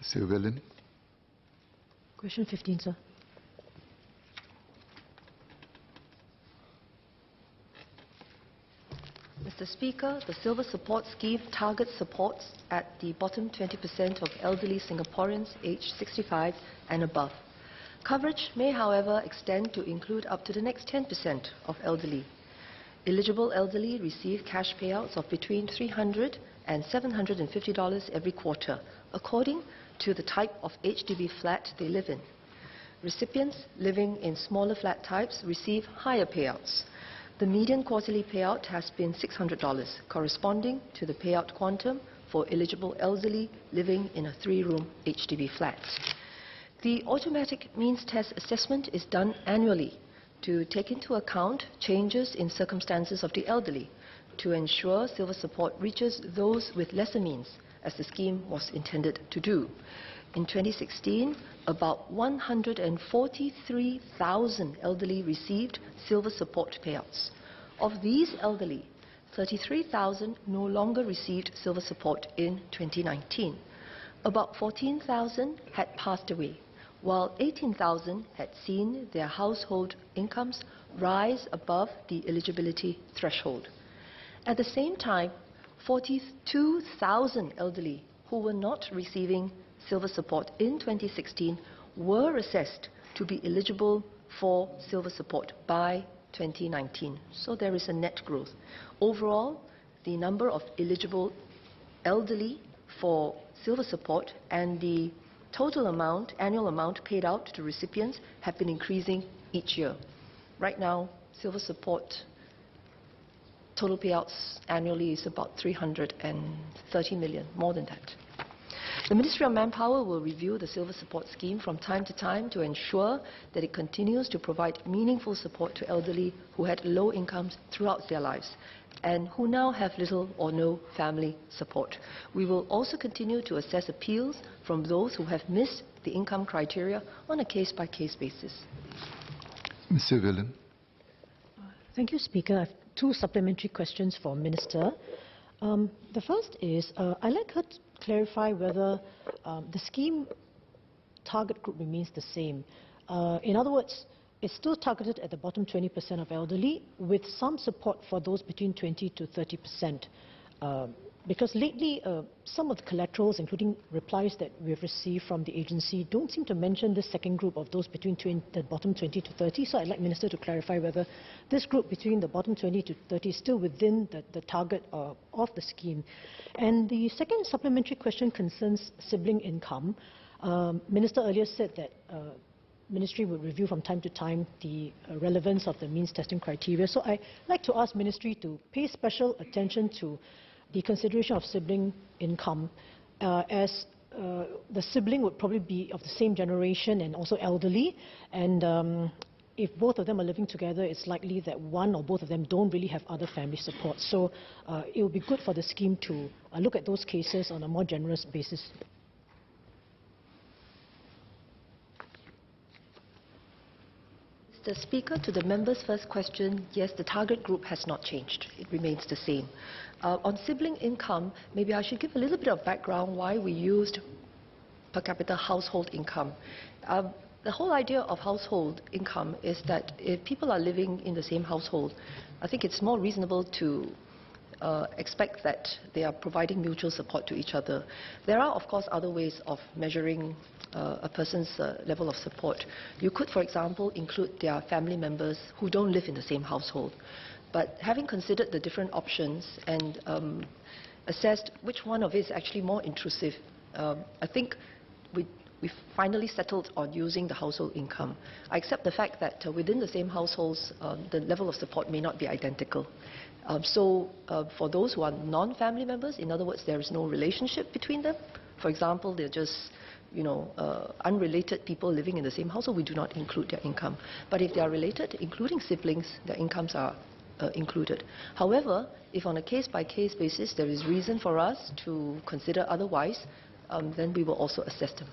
Mr. Willen. Question 15, sir. Mr. Speaker, the Silver Support Scheme targets supports at the bottom 20% of elderly Singaporeans aged 65 and above. Coverage may, however, extend to include up to the next 10% of elderly. Eligible elderly receive cash payouts of between $300 and $750 every quarter, according to the type of HDB flat they live in. Recipients living in smaller flat types receive higher payouts. The median quarterly payout has been $600, corresponding to the payout quantum for eligible elderly living in a 3-room HDB flat. The automatic means test assessment is done annually to take into account changes in circumstances of the elderly to ensure silver support reaches those with lesser means, as the scheme was intended to do. In 2016, about 143,000 elderly received silver support payouts. Of these elderly, 33,000 no longer received silver support in 2019. About 14,000 had passed away, while 18,000 had seen their household incomes rise above the eligibility threshold. At the same time, 42,000 elderly who were not receiving silver support in 2016 were assessed to be eligible for silver support by 2019. So there is a net growth. Overall, the number of eligible elderly for silver support and the total amount, annual amount paid out to recipients have been increasing each year. Right now, silver support total payouts annually is about 330 million, more than that. The Ministry of Manpower will review the Silver Support Scheme from time to time to ensure that it continues to provide meaningful support to elderly who had low incomes throughout their lives and who now have little or no family support. We will also continue to assess appeals from those who have missed the income criteria on a case-by-case basis. Mr. Willen. Thank you, Speaker. I have 2 supplementary questions for Minister. The first is, I'd like her to clarify whether the scheme target group remains the same. In other words, it's still targeted at the bottom 20% of elderly, with some support for those between 20 to 30%. Because lately, some of the collaterals, including replies that we've received from the agency, don't seem to mention this second group of those between the bottom 20 to 30. So I'd like Minister to clarify whether this group between the bottom 20 to 30 is still within the target of the scheme. And the second supplementary question concerns sibling income. Minister earlier said that Ministry will review from time to time the relevance of the means testing criteria. So I'd like to ask Ministry to pay special attention to the consideration of sibling income, as the sibling would probably be of the same generation and also elderly, and if both of them are living together, it's likely that one or both of them don't really have other family support. So it would be good for the scheme to look at those cases on a more generous basis. Mr. Speaker, to the member's first question, yes, the target group has not changed. It remains the same. On sibling income, maybe I should give a little bit of background why we used per capita household income. The whole idea of household income is that if people are living in the same household, I think it's more reasonable to expect that they are providing mutual support to each other. There are, of course, other ways of measuring a person's level of support. You could, for example, include their family members who don't live in the same household. But having considered the different options and assessed which one of it is actually more intrusive, I think we finally settled on using the household income. I accept the fact that within the same households, the level of support may not be identical. For those who are non-family members, in other words, there is no relationship between them. For example, they're just unrelated people living in the same household, we do not include their income. But if they are related, including siblings, their incomes are included. However, if on a case-by-case basis there is reason for us to consider otherwise, then we will also assess them.